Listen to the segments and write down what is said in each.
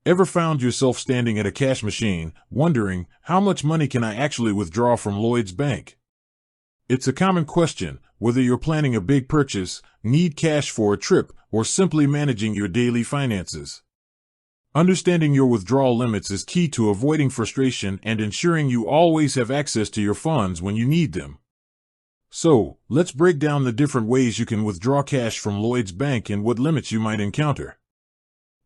Ever found yourself standing at a cash machine, wondering, how much money can I actually withdraw from Lloyds Bank? It's a common question, whether you're planning a big purchase, need cash for a trip, or simply managing your daily finances. Understanding your withdrawal limits is key to avoiding frustration and ensuring you always have access to your funds when you need them. So, let's break down the different ways you can withdraw cash from Lloyds Bank and what limits you might encounter.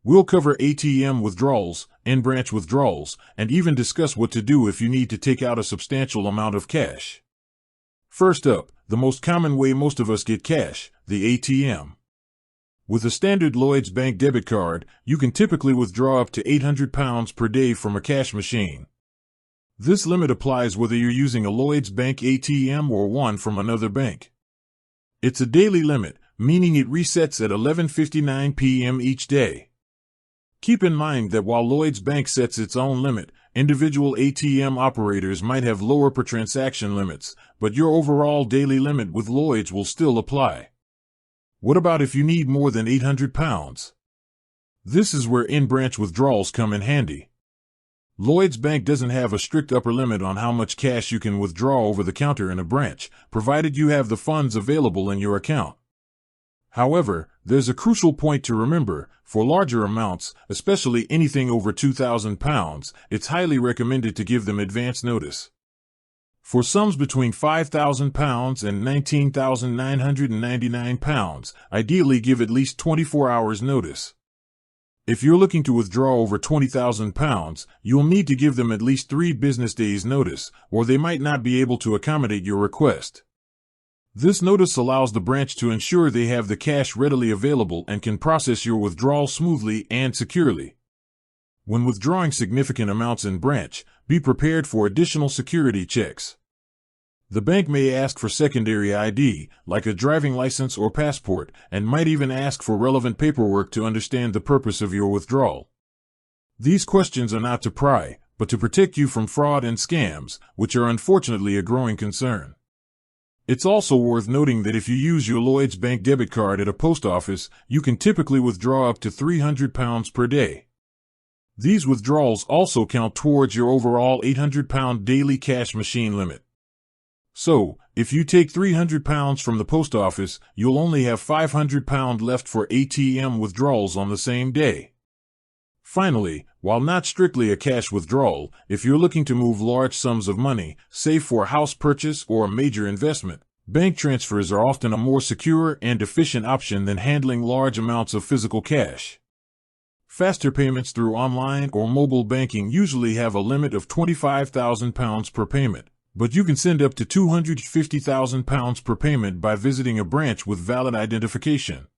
We'll cover ATM withdrawals, in-branch withdrawals, and even discuss what to do if you need to take out a substantial amount of cash. First up, the most common way most of us get cash, the ATM. With a standard Lloyds Bank debit card, you can typically withdraw up to £800 per day from a cash machine. This limit applies whether you're using a Lloyds Bank ATM or one from another bank. It's a daily limit, meaning it resets at 11:59 p.m. each day. Keep in mind that while Lloyds Bank sets its own limit, individual ATM operators might have lower per transaction limits, but your overall daily limit with Lloyds will still apply. What about if you need more than £800? This is where in-branch withdrawals come in handy. Lloyds Bank doesn't have a strict upper limit on how much cash you can withdraw over the counter in a branch, provided you have the funds available in your account. However, there's a crucial point to remember. For larger amounts, especially anything over £2,000, it's highly recommended to give them advance notice. For sums between £5,000 and £19,999, ideally give at least 24 hours notice. If you're looking to withdraw over £20,000, you'll need to give them at least 3 business days notice, or they might not be able to accommodate your request. This notice allows the branch to ensure they have the cash readily available and can process your withdrawal smoothly and securely. When withdrawing significant amounts in branch, be prepared for additional security checks. The bank may ask for secondary ID, like a driving license or passport, and might even ask for relevant paperwork to understand the purpose of your withdrawal. These questions are not to pry, but to protect you from fraud and scams, which are unfortunately a growing concern. It's also worth noting that if you use your Lloyds Bank debit card at a post office, you can typically withdraw up to £300 per day. These withdrawals also count towards your overall £800 daily cash machine limit. So, if you take £300 from the post office, you'll only have £500 left for ATM withdrawals on the same day. Finally, while not strictly a cash withdrawal, if you're looking to move large sums of money, say for a house purchase or a major investment, bank transfers are often a more secure and efficient option than handling large amounts of physical cash. Faster payments through online or mobile banking usually have a limit of £25,000 per payment, but you can send up to £250,000 per payment by visiting a branch with valid identification.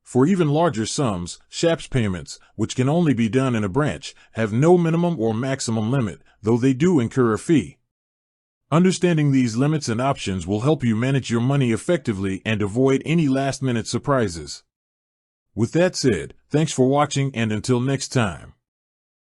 For even larger sums, SHAPS payments, which can only be done in a branch, have no minimum or maximum limit, though they do incur a fee. Understanding these limits and options will help you manage your money effectively and avoid any last-minute surprises. With that said, thanks for watching, and until next time.